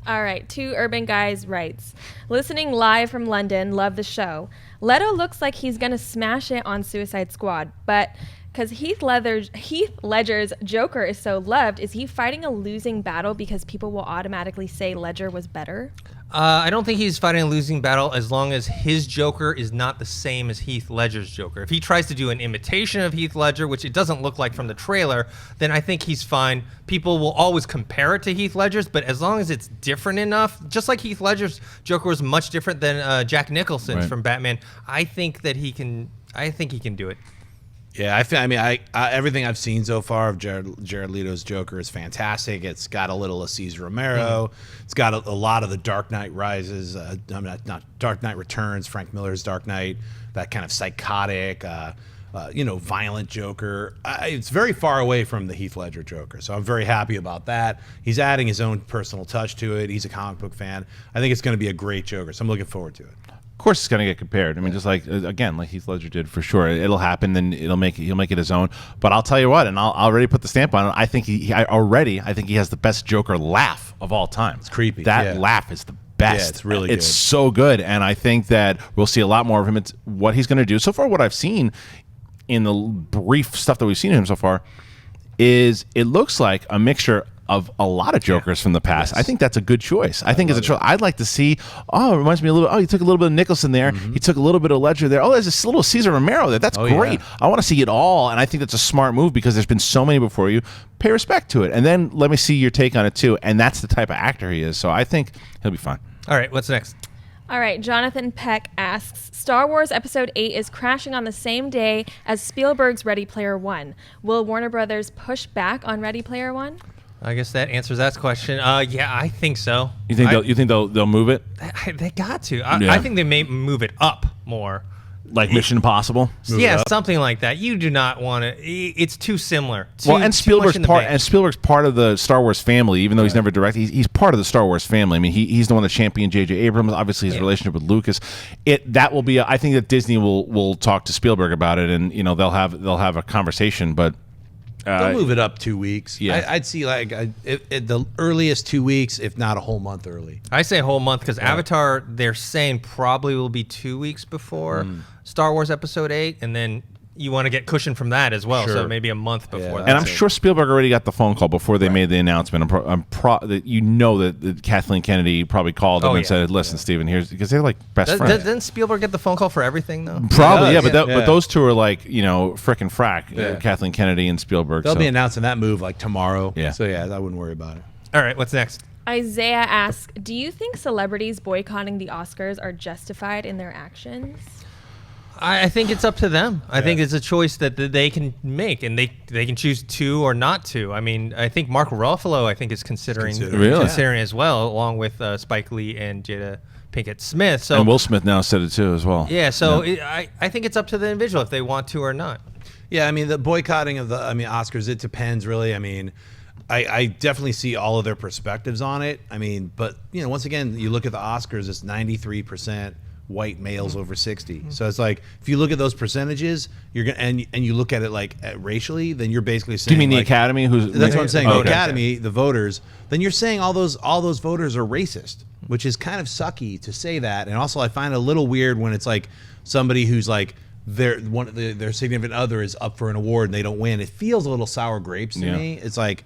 All right, Two Urban Guys writes, listening live from London, love the show. Leto looks like he's going to smash it on Suicide Squad, but because Heath Ledger's Joker is so loved, is he fighting a losing battle because people will automatically say Ledger was better? I don't think he's fighting a losing battle as long as his Joker is not the same as Heath Ledger's Joker. If he tries to do an imitation of Heath Ledger, which it doesn't look like from the trailer, then I think he's fine. People will always compare it to Heath Ledger's, but as long as it's different enough, just like Heath Ledger's Joker was much different than Jack Nicholson's from Batman, I think he can do it. Yeah, everything I've seen so far of Jared Leto's Joker is fantastic. It's got a little of Cesar Romero. It's got a lot of the Dark Knight Rises, not Dark Knight Returns, Frank Miller's Dark Knight, that kind of psychotic, violent Joker. It's very far away from the Heath Ledger Joker, so I'm very happy about that. He's adding his own personal touch to it. He's a comic book fan. I think it's going to be a great Joker, so I'm looking forward to it. Of course, it's going to get compared. I mean, just like Heath Ledger did for sure. It'll happen. Then he'll make it his own. But I'll tell you what, and I'll already put the stamp on it. I think he has the best Joker laugh of all time. It's creepy. That laugh is the best. Yeah, it's really good. It's so good, and I think that we'll see a lot more of him. It's what he's going to do. So far, what I've seen in the brief stuff that we've seen of him so far is it looks like a mixture of a lot of Jokers from the past. Yes. I think that's a good choice. I think it's a choice. I'd like to see, it reminds me a little, he took a little bit of Nicholson there. He took a little bit of Ledger there. There's this little Cesar Romero there. That's great. Yeah. I want to see it all, and I think that's a smart move because there's been so many before you. Pay respect to it, and then let me see your take on it too, and that's the type of actor he is, so I think he'll be fine. All right, what's next? All right, Jonathan Peck asks, Star Wars Episode 8 is crashing on the same day as Spielberg's Ready Player One. Will Warner Brothers push back on Ready Player One? I guess that answers that question. Yeah, I think so. You think they'll move it? They got to. I think they may move it up more. Like Mission Impossible? Yeah, something like that. You do not want to. It's too similar. And Spielberg's part of the Star Wars family, even though he's never directed. He's part of the Star Wars family. I mean, he's the one that championed J.J. Abrams. Obviously, his relationship with Lucas. That will be. I think that Disney will talk to Spielberg about it, and they'll have a conversation. But they'll move it up 2 weeks. Yeah. I'd see the earliest 2 weeks, if not a whole month early. I say a whole month because Avatar, they're saying probably will be 2 weeks before Star Wars Episode 8, and then you want to get cushion from that as well, so maybe a month before that. And I'm sure Spielberg already got the phone call before they made the announcement. That Kathleen Kennedy probably called him and said, "Listen, Steven, here's," because they're like best friends. Doesn't Spielberg get the phone call for everything though? Probably, but those two are like frickin' frack. Kathleen Kennedy and Spielberg. They'll be announcing that move like tomorrow. Yeah. So I wouldn't worry about it. All right, what's next? Isaiah asks, do you think celebrities boycotting the Oscars are justified in their actions? I think it's up to them. I think it's a choice that they can make, and they can choose to or not to. I mean, I think Mark Ruffalo, is considering as well, along with Spike Lee and Jada Pinkett Smith. So, and Will Smith now said it too as well. Yeah, so I think it's up to the individual if they want to or not. Yeah, I mean, the boycotting of the Oscars, it depends really. I mean, I definitely see all of their perspectives on it. I mean, but once again, you look at the Oscars, it's 93% white males over 60. So it's like, if you look at those percentages, you're gonna and you look at it like racially, then you're basically saying, do you mean the Academy? That's what I'm saying. The Academy, the voters. Then you're saying all those voters are racist, which is kind of sucky to say that. And also, I find it a little weird when it's like somebody who's like their significant other is up for an award and they don't win. It feels a little sour grapes to me. It's like,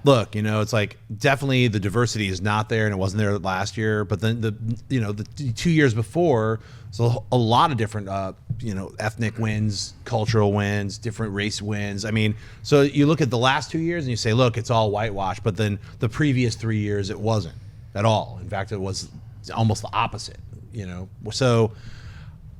look, it's like definitely the diversity is not there, and it wasn't there last year. But then the 2 years before, so a lot of different ethnic wins, cultural wins, different race wins. I mean, so you look at the last 2 years and you say, look, it's all whitewash. But then the previous 3 years, it wasn't at all. In fact, it was almost the opposite. So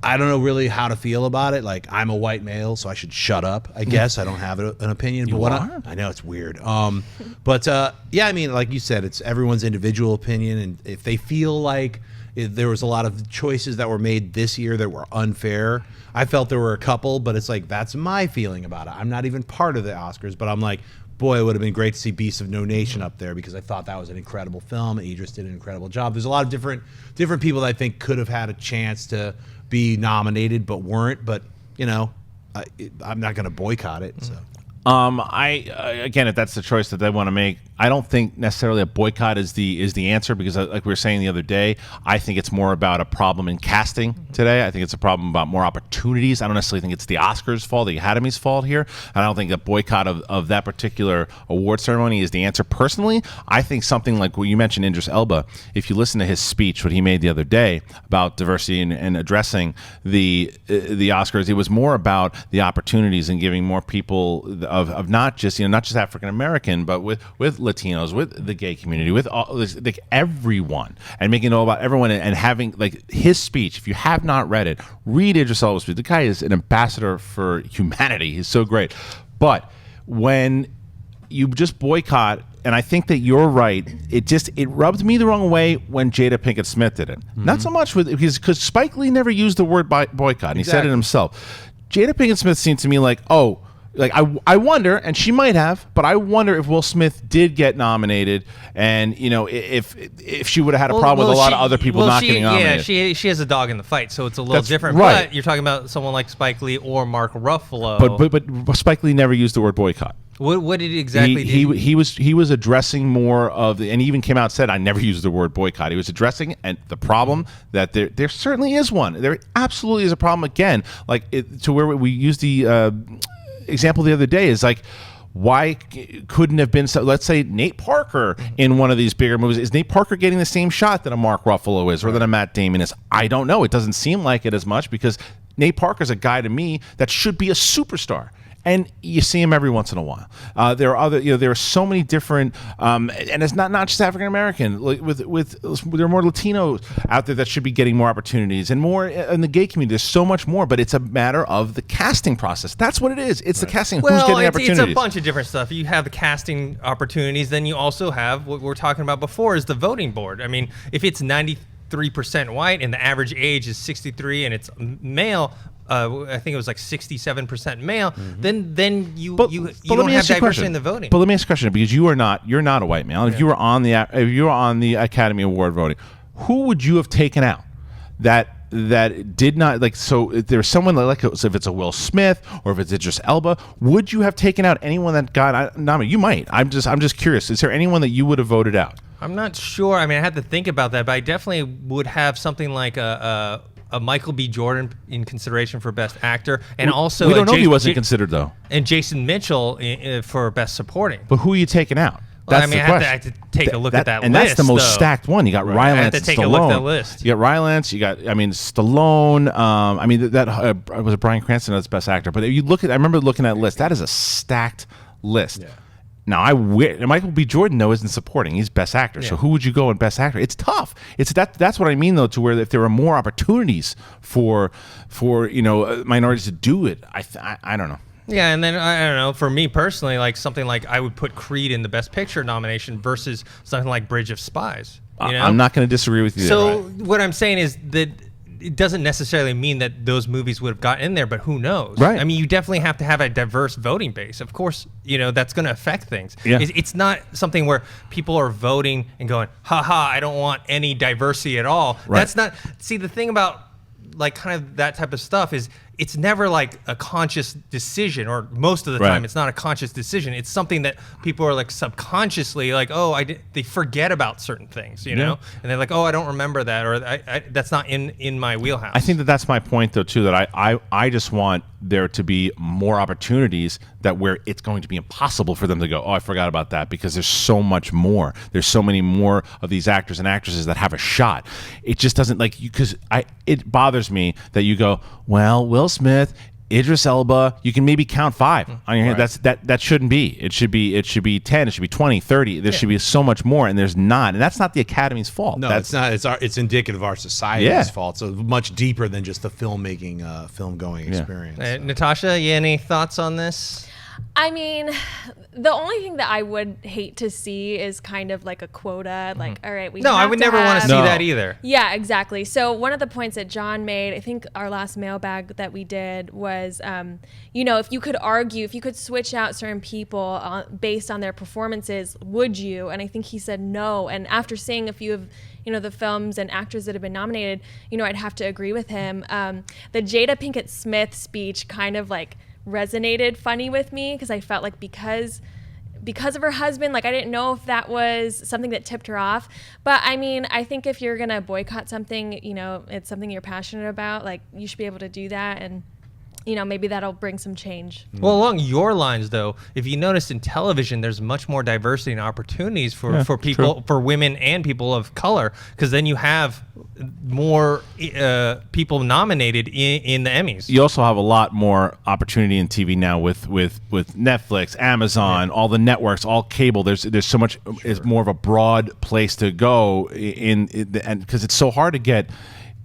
I don't know really how to feel about it. Like, I'm a white male, so I should shut up, I guess. I don't have an opinion. I know it's weird. But I mean, like you said, it's everyone's individual opinion. And if they feel like there was a lot of choices that were made this year that were unfair, I felt there were a couple, but it's like, that's my feeling about it. I'm not even part of the Oscars, but I'm like, boy, it would have been great to see Beasts of No Nation up there because I thought that was an incredible film. Idris did an incredible job. There's a lot of different people that I think could have had a chance to be nominated but weren't. But I'm not going to boycott it. So. Again, if that's the choice that they want to make, I don't think necessarily a boycott is the answer, because like we were saying the other day, I think it's more about a problem in casting today. I think it's a problem about more opportunities. I don't necessarily think it's the Oscars' fault, the Academy's fault here. And I don't think a boycott of that particular award ceremony is the answer. Personally, I think something like what you mentioned, Idris Elba, if you listen to his speech, what he made the other day about diversity and addressing the Oscars, it was more about the opportunities and giving more people of not just African American, but with Latinos, with the gay community, with all like everyone, and making it all about everyone, and having like his speech. If you have not read it, read Idris Elba's speech. The guy is an ambassador for humanity. He's so great. But when you just boycott, and I think that you're right, it rubbed me the wrong way when Jada Pinkett Smith did it. Not so much because Spike Lee never used the word boycott, and he said it himself. Jada Pinkett Smith seemed to me like, I wonder, and she might have, but I wonder if Will Smith did get nominated, and if she would have had a problem with a lot of other people not getting nominated. Yeah, she has a dog in the fight, so it's a little different. Right. But you're talking about someone like Spike Lee or Mark Ruffalo. But Spike Lee never used the word boycott. What did he exactly do? He was addressing more of and he even came out and said, I never used the word boycott. He was addressing the problem that there certainly is one. There absolutely is a problem again, to where we use the example the other day is like, why couldn't have been let's say Nate Parker in one of these bigger movies? Is Nate Parker getting the same shot that a Mark Ruffalo is, or that a Matt Damon is? I don't know. It doesn't seem like it as much, because Nate Parker's a guy to me that should be a superstar. And you see him every once in a while. There are other, there are so many different, and it's not just African American. There are more Latinos out there that should be getting more opportunities, and more in the gay community. There's so much more, but it's a matter of the casting process. That's what it is. It's the casting. Who's getting opportunities? It's a bunch of different stuff. You have the casting opportunities, then you also have what we were talking about before is the voting board. I mean, if it's 93% white and the average age is 63 and it's male. I think it was like 67% male. Then you don't have diversity in the voting. But let me ask you a question, because you're not a white male. If you were on the Academy Award voting, who would you have taken out that did not like? So if there's someone so if it's a Will Smith or if it's Idris Elba, would you have taken out anyone that got nominated? You might. I'm just curious. Is there anyone that you would have voted out? I'm not sure. I mean, I had to think about that, but I definitely would have something like a Michael B. Jordan in consideration for Best Actor, and also we don't know if he wasn't considered though. And Jason Mitchell for Best Supporting. But who are you taking out? Well, I have to take a look at that list. And that's the most stacked one. You got Rylance, I have to take a look at that list. You got Rylance. You got, Stallone. That was it Bryan Cranston that's Best Actor. But if you look at, I remember looking at that list. That is a stacked list. Yeah. Now, Michael B. Jordan, though, isn't supporting. He's Best Actor. Yeah. So who would you go in Best Actor? It's tough. That's what I mean, though, to where if there are more opportunities for minorities to do it, I don't know. Yeah, and then, I don't know, for me personally, like something like I would put Creed in the Best Picture nomination versus something like Bridge of Spies. I'm not going to disagree with you there. So what I'm saying is that it doesn't necessarily mean that those movies would have gotten in there, but who knows? Right. I mean, you definitely have to have a diverse voting base. Of course, that's going to affect things. Yeah. It's not something where people are voting and going, haha, I don't want any diversity at all. Right. That's not, see, the thing about like kind of that type of stuff is it's never like a conscious decision, or most of the time it's not a conscious decision. It's something that people are like subconsciously like, they forget about certain things, you know, and they're like, I don't remember that, or that's not in my wheelhouse. I think that's my point, though, too, that I just want there to be more opportunities that where it's going to be impossible for them to go, I forgot about that, because there's so much more. There's so many more of these actors and actresses that have a shot. It just doesn't it bothers me that you go, well, Will Smith, Idris Elba, you can maybe count 5 on your hand. That shouldn't be. It should be 10, it should be 20, 30. There should be so much more, and there's not. And that's not the Academy's fault. No, it's not. It's indicative of our society's fault. So much deeper than just the filmmaking, film-going experience. Natasha, any thoughts on this? I mean, the only thing that I would hate to see is kind of like a quota, like, all right, I would never want to see that either. Yeah, exactly. So one of the points that John made, I think our last mailbag that we did was, if you could argue, if you could switch out certain people based on their performances, would you? And I think he said no. And after seeing a few of the films and actors that have been nominated, I'd have to agree with him. The Jada Pinkett Smith speech kind of like resonated funny with me, because I felt like because because of her husband. Like, I didn't know if that was something that tipped her off. But I mean, I think if you're gonna boycott something, it's something you're passionate about. Like, you should be able to do that, and maybe that'll bring some change. Well, along your lines, though, if you notice in television, there's much more diversity and opportunities for people, for women and people of color, because then you have more people nominated in the Emmys. You also have a lot more opportunity in TV now with Netflix, Amazon, all the networks, all cable. There's so much. It's more of a broad place to go and because it's so hard to get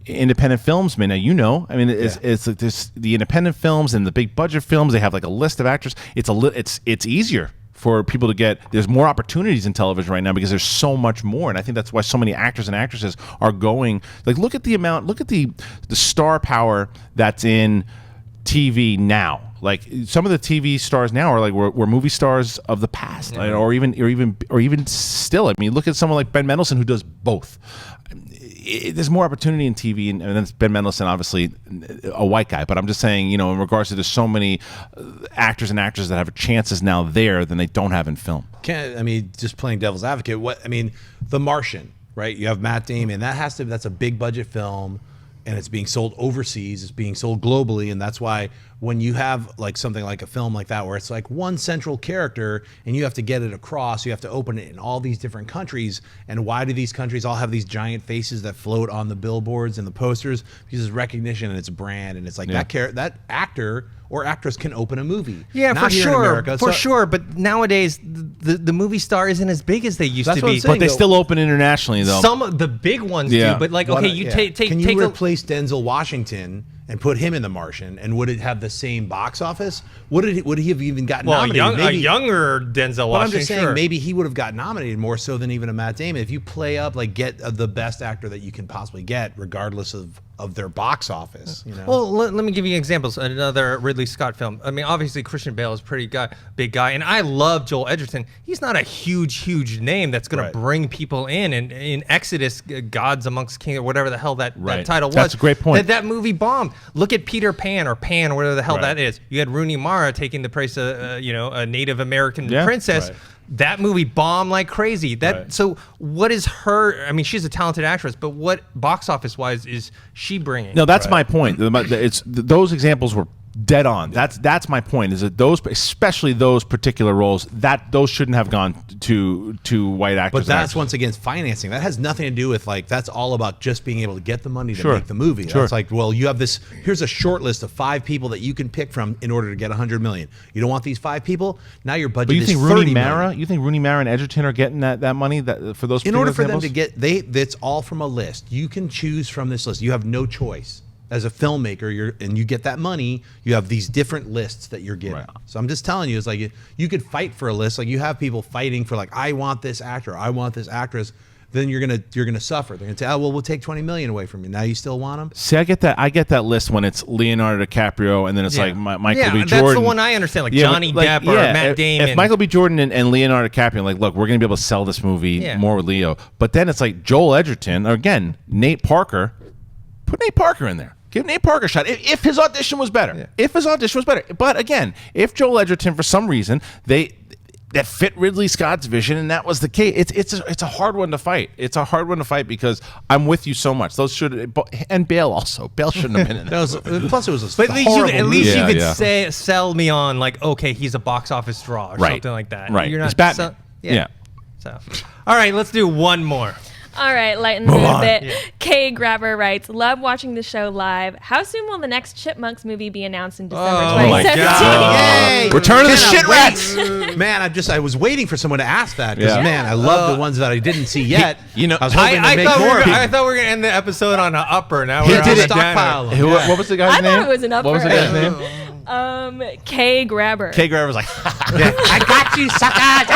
independent films, man. Now, I mean, it's like this, the independent films and the big budget films. They have like a list of actors. It's easier for people to get. There's more opportunities in television right now because there's so much more, and I think that's why so many actors and actresses are going. Like, look at the star power that's in TV now. Like, some of the TV stars now are like were movie stars of the past, or even still. I mean, look at someone like Ben Mendelsohn, who does both. There's more opportunity in TV, and then Ben Mendelsohn, obviously a white guy. But I'm just saying, in regards to there's so many actors and actresses that have chances now there than they don't have in film. Just playing devil's advocate. The Martian, right? You have Matt Damon. That's a big budget film, and it's being sold overseas. It's being sold globally, and that's why when you have like something like a film like that where it's like one central character and you have to get it across, you have to open it in all these different countries. And why do these countries all have these giant faces that float on the billboards and the posters? Because it's recognition and it's a brand, and it's like that actor or actress can open a movie. Yeah, Not for here in sure, America. sure. But nowadays, the movie star isn't as big as they used to be. But they still open internationally, though. Some of the big ones do. But like, Can you replace Denzel Washington and put him in The Martian, and would it have the same box office? Would he have even gotten nominated? A younger Denzel Washington. But I'm just saying, sure. maybe he would have got nominated more so than even a Matt Damon. If you play up, like, get the best actor that you can possibly get, regardless of their box office. Well, let me give you examples. Another Ridley Scott film. I mean, obviously Christian Bale is a big guy, and I love Joel Edgerton. He's not a huge name that's going to bring people in. And in Exodus, Gods Amongst Kings, or whatever the hell that title was. That's a great point. That movie bombed. Look at Peter Pan, or whatever the hell that is. You had Rooney Mara taking the place of a Native American princess. Right. That movie bombed like crazy. So what is her? I mean, she's a talented actress, but what box office wise is she bringing? No, that's my point. Those examples were dead on. That's my point. Is that those, especially those particular roles, those shouldn't have gone to white actors. But that's once again financing. That has nothing to do with, like, that's all about just being able to get the money to make the movie. That's like, well, you have this. Here's a short list of 5 people that you can pick from in order to get $100 million. You don't want these 5 people. Now your budget is $30 million. You think Rooney Mara and Edgerton are getting that money for those? In order for them to get, that's all from a list. You can choose from this list. You have no choice. As a filmmaker, and you get that money, you have these different lists that you're getting. Right. So I'm just telling you, it's like you could fight for a list. Like, you have people fighting for, like, I want this actor, I want this actress. Then you're gonna suffer. They're gonna say, oh, well, we'll take $20 million away from you. Now you still want them? See, I get that list when it's Leonardo DiCaprio, and then it's like Michael B. Jordan. That's the one I understand, like Johnny Depp or Matt Damon. If Michael B. Jordan and Leonardo DiCaprio, like, look, we're gonna be able to sell this movie more with Leo. But then it's like Joel Edgerton, or again, Nate Parker. Put Nate Parker in there. Give Nate Parker a shot if his audition was better. Yeah. If his audition was better. But again, if Joel Edgerton, for some reason, that fit Ridley Scott's vision, and that was the case, it's a hard one to fight. It's a hard one to fight because I'm with you so much. Those should, and Bale also. Bale shouldn't have been in it. Plus, it was but at least you could sell me on, like, okay, he's a box office draw or something like that. Right. You're not it's Batman. So, all right, let's do one more. All right, lighten it a bit. Yeah. Kgrabber writes, love watching the show live. How soon will the next Chipmunks movie be announced in December 2017? Yay! Return of the Shit Rats! Man, I was waiting for someone to ask that, because, man, I love the ones that I didn't see yet. I was hoping to make more. I thought we were going to end the episode on an upper. Now he we're did on a stockpile. What was the guy's name? I thought it was an upper. What was the guy's name? Kgrabber. Kgrabber was like, I got you, suckers.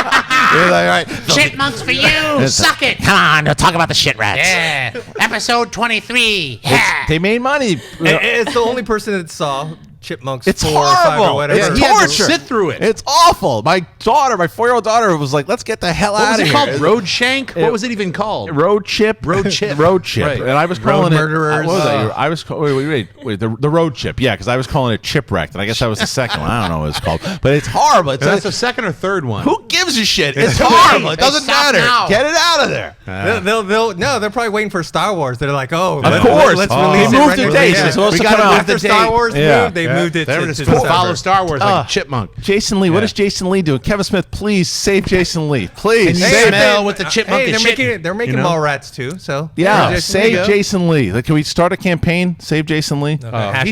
You're like, all right. Chipmunks for you. Suck it. Come on, we'll talk about the shit rats. Yeah. Episode 23. Yeah. They made money. It's the only person that saw Chipmunks It's 4 or 5 horrible. or whatever. Yeah, It's he had to torture. sit through it. It's awful. My 4-year-old daughter was like, "Let's get the hell What out was of it here." called? Road Shank? What was it even called? Road chip, Road chip. road chip, Right. and I was Road calling murderers. it. What was that? I was wait, the road chip, yeah, because I was calling it chipwrecked, and I guess that was the second one. I don't know what it's called, but it's horrible. It's That's the second or third one. who gives a shit? It's horrible. It doesn't stop matter. now. Get it out of there. They're probably waiting for Star Wars. They're like, oh, Of course. let's Oh. release They it moved right the next dates. year. It's supposed We to gotta come move out. the After Star date. Wars Yeah. moved, they moved it They were to just December. follow Star Wars like a chipmunk. Jason Lee, what Yeah. is Jason Lee doing? Kevin Smith, please save Jason Lee. Please. Can you Save smell him. what the chipmunk Hey, is shitting, they're making you know? Mallrats too. So Yeah, there save you go. Jason Lee. Like, can we start a campaign? Save Jason Lee. He's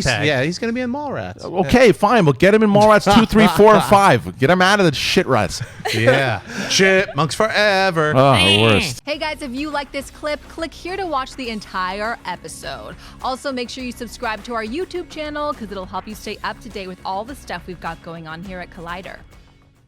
Hashtag. going to be in Mallrats. Okay, fine. We'll get him in Mallrats 2, 3, 4, and 5. Get him out of the shit rats. Yeah. Chipmunks forever. Oh, the worst. Hey guys, if you like this clip, click here to watch the entire episode. Also, make sure you subscribe to our YouTube channel because it'll help you stay up to date with all the stuff we've got going on here at Collider.